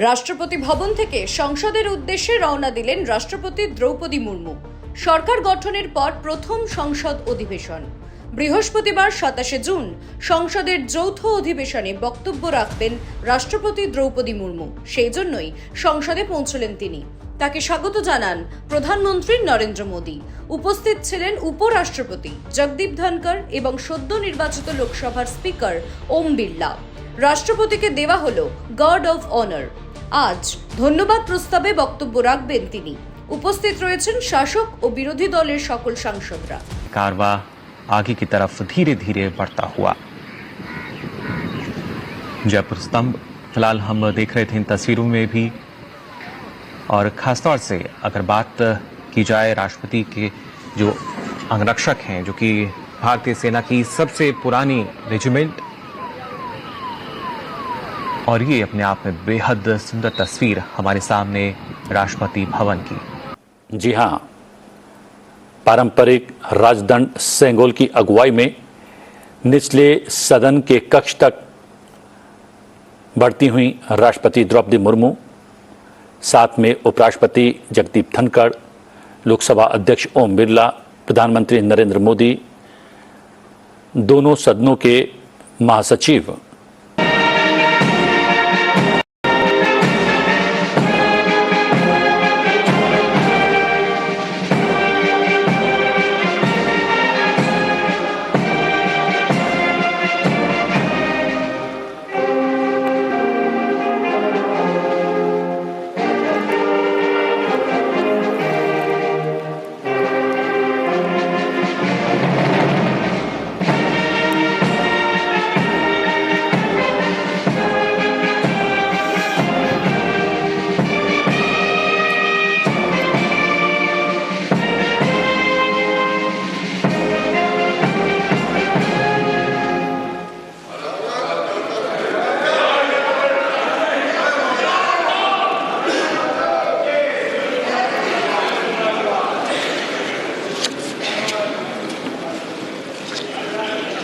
রাষ্ট্রপতি ভবন থেকে সংসদের উদ্দেশ্যে রওনা দিলেন রাষ্ট্রপতি দ্রৌপদী মুর্মু। সরকার গঠনের পর প্রথম সংসদ অধিবেশন। বৃহস্পতিবার 27 জুন সংসদের যৌথ অধিবেশনে বক্তব্য রাখবেন রাষ্ট্রপতি দ্রৌপদী মুর্মু। সেই জন্যই সংসদে পৌঁছলেন তিনি। তাকে স্বাগত জানান প্রধানমন্ত্রী নরেন্দ্র মোদী। উপস্থিত ছিলেন উপরাষ্ট্রপতি জগদীপ ধনকর এবং সদ্য নির্বাচিত লোকসভার স্পিকার ওম বিড়লা। রাষ্ট্রপতিকে দেওয়া হলো গার্ড অফ অনার। আজ ধন্যবাদ প্রস্তাবে বক্তব্য রাখবেন তিনি। উপস্থিত রয়েছেন শাসক ও বিরোধী দলের সকল সাংসদরা। कारवा आगे की तरफ धीरे धीरे बढ़ता हुआ। जयपुर स्तंभ फिलहाल हम देख रहे थे इन तस्वीरों में भी, और खासतौर से अगर बात की जाए राष्ट्रपति के जो अंगरक्षक हैं, जो कि भारतीय सेना की सबसे पुरानी रेजिमेंट, और ये अपने आप में बेहद सुंदर तस्वीर हमारे सामने राष्ट्रपति भवन की। जी हाँ, पारंपरिक राजदंड सेंगोल की अगुवाई में निचले सदन के कक्ष तक बढ़ती हुई राष्ट्रपति द्रौपदी मुर्मू, साथ में उपराष्ट्रपति जगदीप धनखड़, लोकसभा अध्यक्ष ओम बिरला, प्रधानमंत्री नरेंद्र मोदी, दोनों सदनों के महासचिव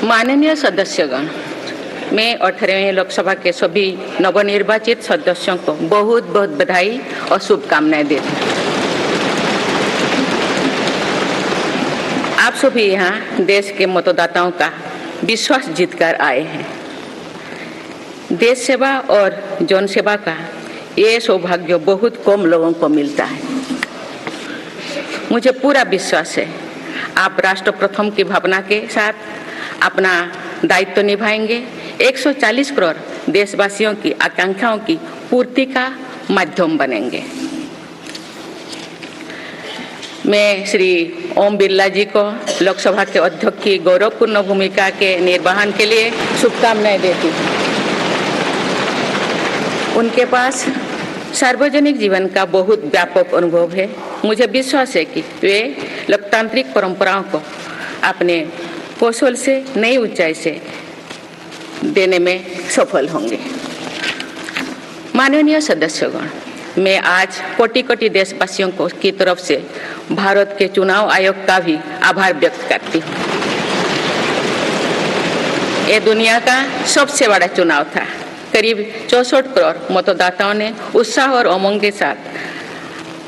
माननीय सदस्यगण, मैं 18वें लोकसभा के सभी नवनिर्वाचित सदस्यों को बहुत बहुत बधाई और शुभकामनाएं देती हूँ। आप सभी यहाँ देश के मतदाताओं का विश्वास जीतकर आए हैं। देश सेवा और जन सेवा का ये सौभाग्य बहुत कम लोगों को मिलता है। मुझे पूरा विश्वास है आप राष्ट्र प्रथम की भावना के साथ अपना दायित्व निभाएंगे, 140 करोड़ देशवासियों की आकांक्षाओं की पूर्ति का माध्यम बनेंगे। मैं श्री ओम बिरला जी को लोकसभा के अध्यक्ष की गौरवपूर्ण भूमिका के निर्वहन के लिए शुभकामनाएं देती हूँ। उनके पास सार्वजनिक जीवन का बहुत व्यापक अनुभव है। मुझे विश्वास है कि वे लोकतांत्रिक परंपराओं को अपने कौशल से नई ऊंचाई से देने में सफल होंगे। माननीय सदस्यगण, मैं आज कोटि कोटि देशवासियों को की तरफ से भारत के चुनाव आयोग का भी आभार व्यक्त करती हूँ। ये दुनिया का सबसे बड़ा चुनाव था। करीब 64 करोड़ मतदाताओं ने उत्साह और उमंग के साथ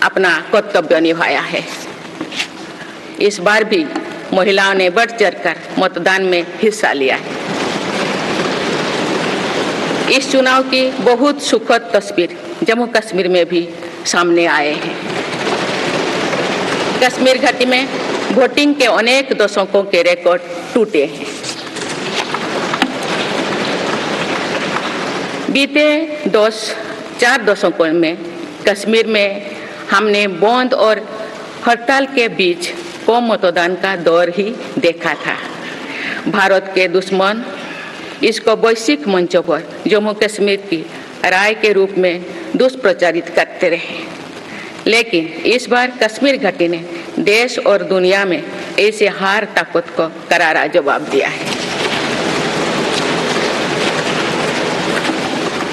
अपना कर्तव्य निभाया है। इस बार भी महिलाओं ने बढ़ चढ़कर मतदान में हिस्सा लिया है। इस चुनाव की बहुत सुखद तस्वीर जम्मू कश्मीर में भी सामने आए हैं। कश्मीर घाटी में वोटिंग के अनेक दशकों के रिकॉर्ड टूटे हैं। बीते 4 दशकों में कश्मीर में हमने बंद और हड़ताल के बीच कम मतदान का दौर ही देखा था। भारत के दुश्मन इसको वैश्विक मंचों पर जम्मू कश्मीर की राय के रूप में दुष्प्रचारित करते रहे, लेकिन इस बार कश्मीर घाटी ने देश और दुनिया में ऐसे हार ताकत को करारा जवाब दिया है।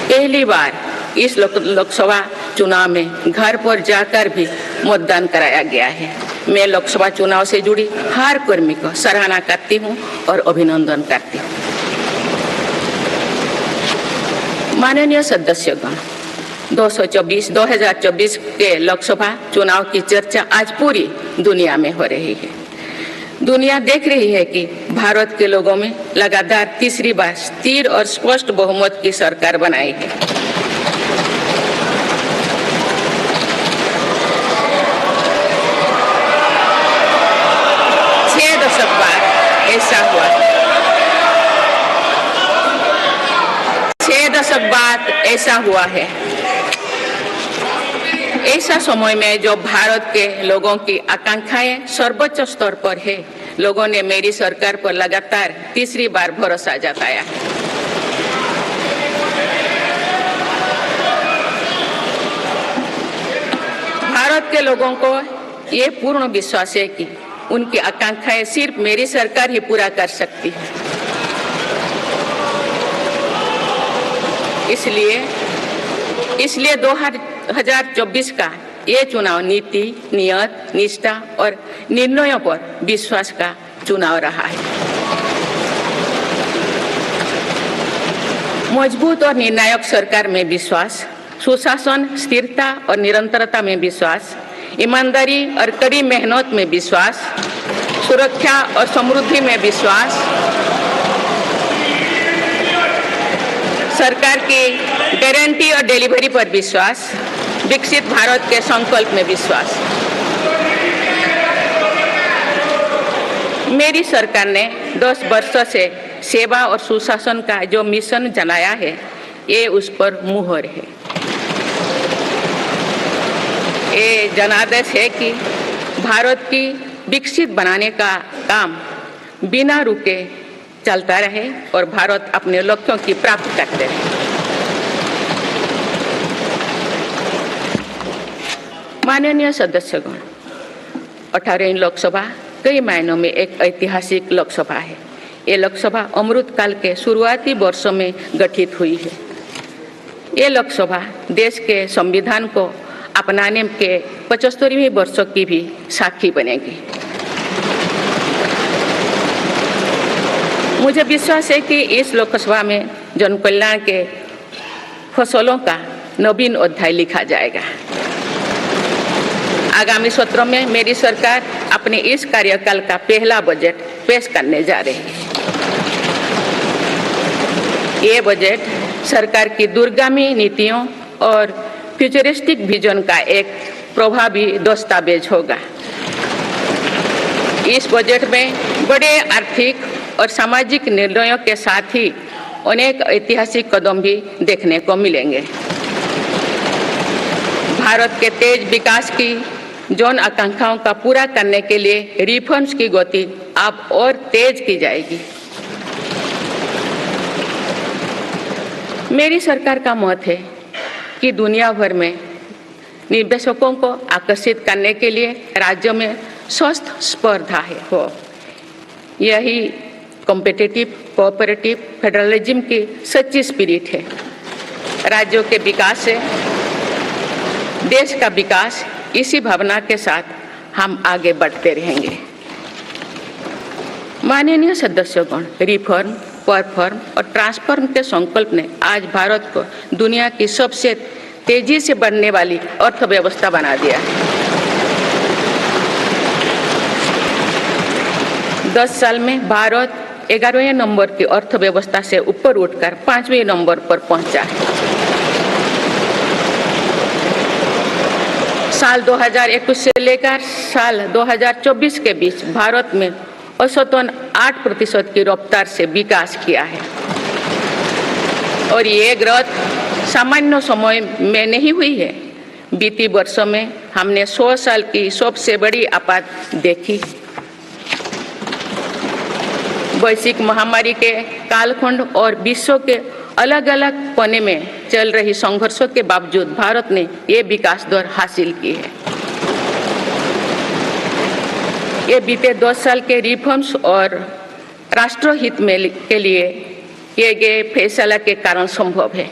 पहली बार इस लोकसभा चुनाव में घर पर जाकर भी मतदान कराया गया है। मैं लोकसभा चुनाव से जुड़ी हर कर्मी को सराहना करती हूं और अभिनंदन करती हूं। माननीय सदस्यगण, 2024 के लोकसभा चुनाव की चर्चा आज पूरी दुनिया में हो रही है। दुनिया देख रही है कि भारत के लोगों में लगातार तीसरी बार स्थिर और स्पष्ट बहुमत की सरकार बनाई है। ऐसा हुआ 6 दशक बाद ऐसा हुआ है। ऐसा समय में जो भारत के लोगों की आकांक्षाएं सर्वोच्च स्तर पर है, लोगों ने मेरी सरकार पर लगातार तीसरी बार भरोसा जताया है। भारत के लोगों को ये पूर्ण विश्वास है कि उनकी आकांक्षाएं सिर्फ मेरी सरकार ही पूरा कर सकती है। इसलिए 2024 का ये चुनाव नीति, नियत, निष्ठा और निर्णयों पर विश्वास का चुनाव रहा है। मजबूत और निर्णायक सरकार में विश्वास, सुशासन, स्थिरता और निरंतरता में विश्वास, ईमानदारी और कड़ी मेहनत में विश्वास, सुरक्षा और समृद्धि में विश्वास, सरकार की गारंटी और डिलीवरी पर विश्वास, विकसित भारत के संकल्प में विश्वास। मेरी सरकार ने 10 वर्षों से सेवा और सुशासन का जो मिशन जनाया है, ये उस पर मुहर है। ये जनादेश है कि भारत की विकसित बनाने का काम बिना रुके चलता रहे और भारत अपने लक्ष्यों की प्राप्ति करते रहे। माननीय सदस्यगण, 18वीं लोकसभा कई मायनों में एक ऐतिहासिक लोकसभा है। ये लोकसभा अमृतकाल के शुरुआती वर्षों में गठित हुई है। ये लोकसभा देश के संविधान को अपनाने के 75वें वर्षों की भी साक्षी बनेगी। मुझे विश्वास है कि इस लोकसभा में जन कल्याण के फसलों का नवीन अध्याय लिखा जाएगा। आगामी सत्र में मेरी सरकार अपने इस कार्यकाल का पहला बजट पेश करने जा रही है। ये बजट सरकार की दूरगामी नीतियों और फ्यूचरिस्टिक विजन का एक प्रभावी दस्तावेज होगा। इस बजट में बड़े आर्थिक और सामाजिक निर्णयों के साथ ही अनेक ऐतिहासिक कदम भी देखने को मिलेंगे। भारत के तेज विकास की जन आकांक्षाओं का पूरा करने के लिए रिफॉर्म्स की गति अब और तेज की जाएगी। मेरी सरकार का मत है कि दुनिया भर में निवेशकों को आकर्षित करने के लिए राज्यों में स्वस्थ स्पर्धा हो। यही कॉम्पिटिटिव कोऑपरेटिव फेडरलिज्म की सच्ची स्पिरिट है। राज्यों के विकास से देश का विकास, इसी भावना के साथ हम आगे बढ़ते रहेंगे। माननीय सदस्यगण, रिफॉर्म, परफॉर्म और ट्रांसफॉर्म के संकल्प ने आज भारत को दुनिया की सबसे तेजी से बढ़ने वाली अर्थव्यवस्था बना दिया है। 10 साल में भारत 11वें नंबर की अर्थव्यवस्था से ऊपर उठकर 5वें नंबर पर पहुंचा है। साल 2021 से लेकर साल 2024 के बीच भारत में औसतन 8% की रफ्तार से विकास किया है और ये ग्रोथ सामान्य समय में नहीं हुई है। बीती वर्षों में हमने 100 साल की सबसे बड़ी आपात देखी। वैश्विक महामारी के कालखंड और विश्व के अलग अलग कोने में चल रही संघर्षों के बावजूद भारत ने ये विकास दर हासिल की है। ये बीते 10 साल के रिफॉर्म्स और राष्ट्रहित में के लिए किए गए फैसला के कारण संभव है।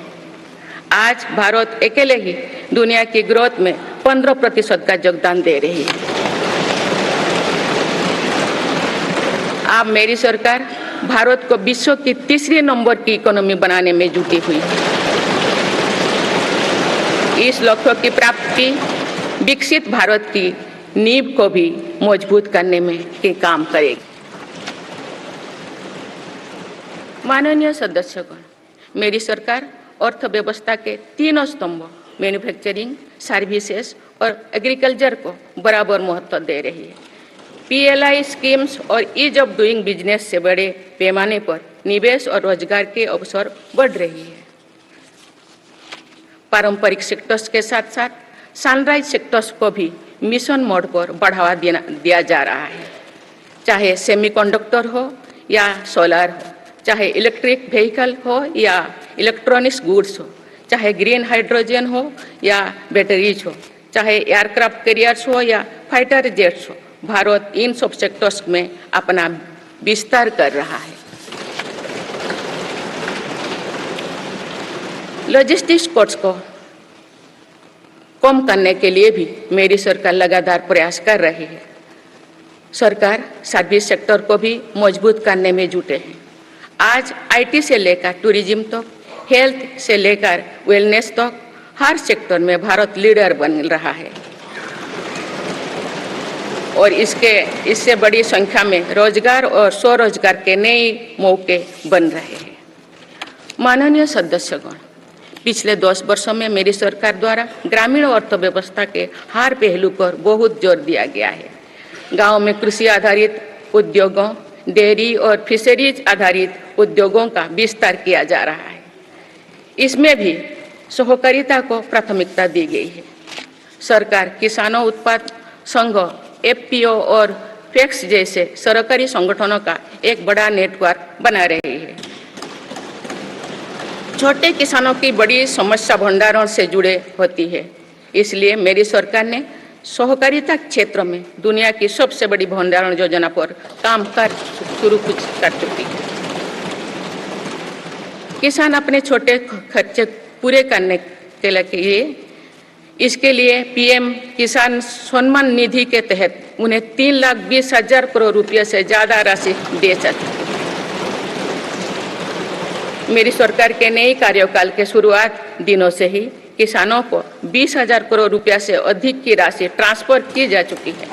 आज भारत अकेले ही दुनिया की ग्रोथ में 15% का योगदान दे रही है। अब मेरी सरकार भारत को विश्व की 3रे नंबर की इकोनॉमी बनाने में जुटी हुई है। इस लक्ष्य की प्राप्ति विकसित भारत की नींव को भी मजबूत करने में के काम करेगी। माननीय सदस्यगण, मेरी सरकार अर्थव्यवस्था के तीनों स्तंभों मैन्युफैक्चरिंग, सर्विसेज और एग्रीकल्चर को बराबर महत्व दे रही है। PLI स्कीम्स और ईज ऑफ डूइंग बिजनेस से बड़े पैमाने पर निवेश और रोजगार के अवसर बढ़ रही है। पारंपरिक सेक्टर्स के साथ साथ सनराइज सेक्टर्स को भी मिशन मोड पर बढ़ावा दिया जा रहा है। चाहे सेमीकंडक्टर हो या सोलर हो, चाहे इलेक्ट्रिक व्हीकल हो या इलेक्ट्रॉनिक्स गुड्स हो, चाहे ग्रीन हाइड्रोजन हो या बैटरीज हो, चाहे एयरक्राफ्ट कैरियर्स हो या फाइटर जेट्स हो, भारत इन सब सेक्टर्स में अपना विस्तार कर रहा है। लॉजिस्टिक्स कॉस्ट को कम करने के लिए भी मेरी सरकार लगातार प्रयास कर रही है। सरकार सर्विस सेक्टर को भी मजबूत करने में जुटे हैं। आज IT से लेकर टूरिज्म तक, हेल्थ से लेकर वेलनेस तक हर सेक्टर में भारत लीडर बन रहा है और इससे बड़ी संख्या में रोजगार और स्वरोजगार के नए मौके बन रहे हैं। माननीय सदस्यगण, पिछले 10 वर्षों में मेरी सरकार द्वारा ग्रामीण अर्थव्यवस्था के हर पहलू पर बहुत जोर दिया गया है। गांव में कृषि आधारित उद्योगों, डेयरी और फिशरीज आधारित उद्योगों का विस्तार किया जा रहा है। इसमें भी सहकारिता को प्राथमिकता दी गई है। सरकार किसानों उत्पाद संघ, FPO और FACTS जैसे सरकारी संगठनों का एक बड़ा नेटवर्क बना रही है। छोटे किसानों की बड़ी समस्या भंडारण से जुड़े होती है, इसलिए मेरी सरकार ने सहकारिता क्षेत्र में दुनिया की सबसे बड़ी भंडारण योजना पर काम शुरू कर चुकी है। किसान अपने छोटे खर्चे पूरे करने के लिए इसके लिए PM किसान सम्मान निधि के तहत उन्हें 3,20,000 करोड़ रुपये से ज्यादा राशि दे सकते हैं। मेरी सरकार के नए कार्यकाल के शुरुआत दिनों से ही किसानों को 20,000 करोड़ रुपया से अधिक की राशि ट्रांसफर की जा चुकी है।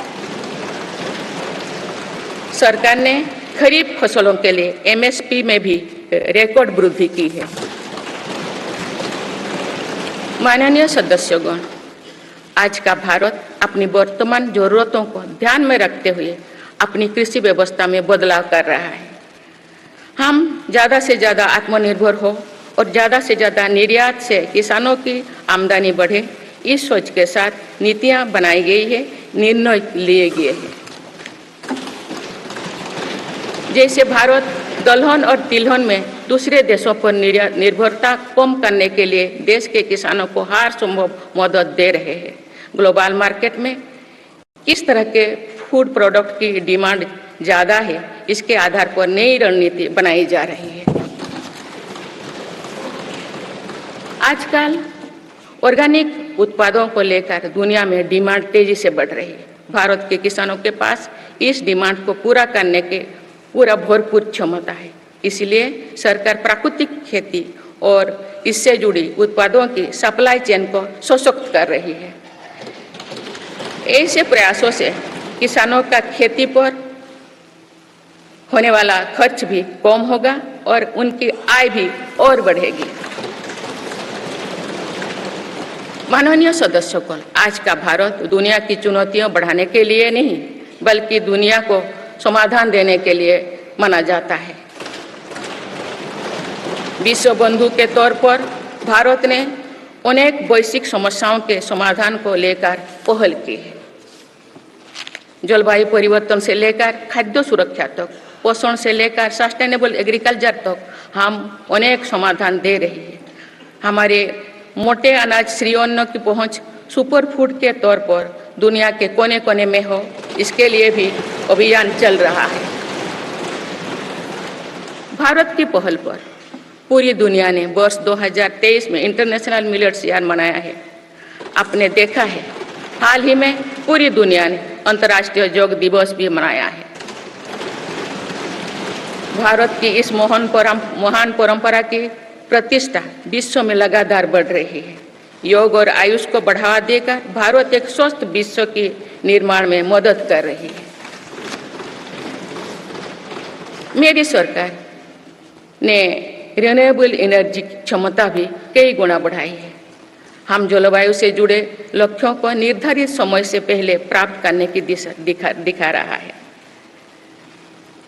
सरकार ने खरीफ फसलों के लिए MSP में भी रिकॉर्ड वृद्धि की है। माननीय सदस्यगण, आज का भारत अपनी वर्तमान जरूरतों को ध्यान में रखते हुए अपनी कृषि व्यवस्था में बदलाव कर रहा है। हम ज़्यादा से ज़्यादा आत्मनिर्भर हो और ज़्यादा से ज़्यादा निर्यात से किसानों की आमदनी बढ़े, इस सोच के साथ नीतियाँ बनाई गई है, निर्णय लिए गए हैं। जैसे भारत दलहन और तिलहन में दूसरे देशों पर निर्भरता कम करने के लिए देश के किसानों को हर संभव मदद दे रहे हैं। ग्लोबल मार्केट में किस तरह के फूड प्रोडक्ट की डिमांड ज़्यादा है, इसके आधार पर नई रणनीति बनाई जा रही है। आजकल ऑर्गेनिक उत्पादों को लेकर दुनिया में डिमांड तेजी से बढ़ रही है। भारत के किसानों के पास इस डिमांड को पूरा करने के पूरा भरपूर क्षमता है। इसलिए सरकार प्राकृतिक खेती और इससे जुड़ी उत्पादों की सप्लाई चेन को सशक्त कर रही है। ऐसे प्रयासों से किसानों का खेती पर होने वाला खर्च भी कम होगा और उनकी आय भी और बढ़ेगी। माननीय सदस्यगण, आज का भारत दुनिया की चुनौतियां बढ़ाने के लिए नहीं बल्कि दुनिया को समाधान देने के लिए माना जाता है। विश्व बंधु के तौर पर भारत ने अनेक वैश्विक समस्याओं के समाधान को लेकर पहल की है। जलवायु परिवर्तन से लेकर खाद्य सुरक्षा तक, पोषण से लेकर सस्टेनेबल एग्रीकल्चर तक हम अनेक समाधान दे रहे हैं। हमारे मोटे अनाज श्रीअन्न की पहुंच सुपर फूड के तौर पर दुनिया के कोने कोने में हो, इसके लिए भी अभियान चल रहा है। भारत की पहल पर पूरी दुनिया ने वर्ष 2023 में इंटरनेशनल मिलेट्स ईयर मनाया है। आपने देखा है हाल ही में पूरी दुनिया ने अंतर्राष्ट्रीय योग दिवस भी मनाया है। भारत की इस महान परंपरा की प्रतिष्ठा विश्व में लगातार बढ़ रही है। योग और आयुष को बढ़ावा देकर भारत एक स्वस्थ विश्व के निर्माण में मदद कर रही है। मेरी सरकार ने रिन्यूएबल एनर्जी की क्षमता भी कई गुना बढ़ाई है। हम जलवायु से जुड़े लक्ष्यों को निर्धारित समय से पहले प्राप्त करने की दिशा दिखा रहा है।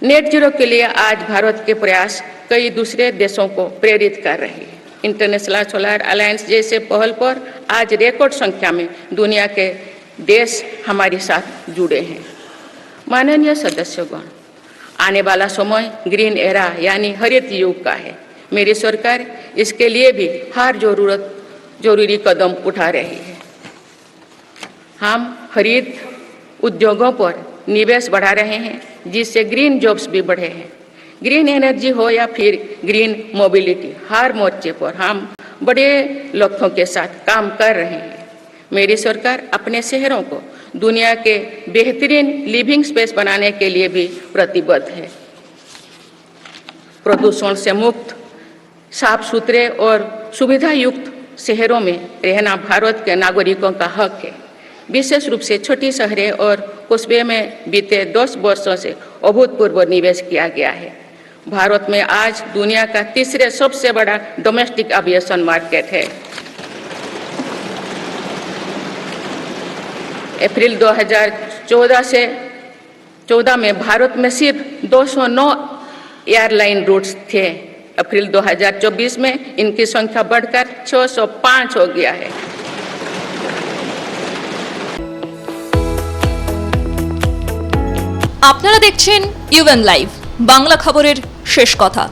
नेट जीरो के लिए आज भारत के प्रयास कई दूसरे देशों को प्रेरित कर रहे हैं। इंटरनेशनल सोलर अलायंस जैसे पहल पर आज रिकॉर्ड संख्या में दुनिया के देश हमारे साथ जुड़े हैं। माननीय सदस्यगण, आने वाला समय ग्रीन एरा यानी हरित युग का है। मेरी सरकार इसके लिए भी हर जरूरी कदम उठा रही है। हम हरित उद्योगों पर निवेश बढ़ा रहे हैं, जिससे ग्रीन जॉब्स भी बढ़े हैं। ग्रीन एनर्जी हो या फिर ग्रीन मोबिलिटी, हर मोर्चे पर हम बड़े लक्ष्यों के साथ काम कर रहे हैं। मेरी सरकार अपने शहरों को दुनिया के बेहतरीन लिविंग स्पेस बनाने के लिए भी प्रतिबद्ध है। प्रदूषण से मुक्त, साफ सुथरे और सुविधा युक्त शहरों में रहना भारत के नागरिकों का हक है। विशेष रूप से छोटी शहरें और कस्बे में बीते 10 वर्षों से अभूतपूर्व निवेश किया गया है। भारत में आज दुनिया का तीसरे सबसे बड़ा डोमेस्टिक एविएशन मार्केट है। अप्रैल 2014 में भारत में सिर्फ 209 एयरलाइन रूट्स थे। अप्रैल 2024 में इनकी संख्या बढ़कर 605 हो गया है। আপনারা দেখছেন ইউএন লাইভ, বাংলা খবরের শেষ কথা।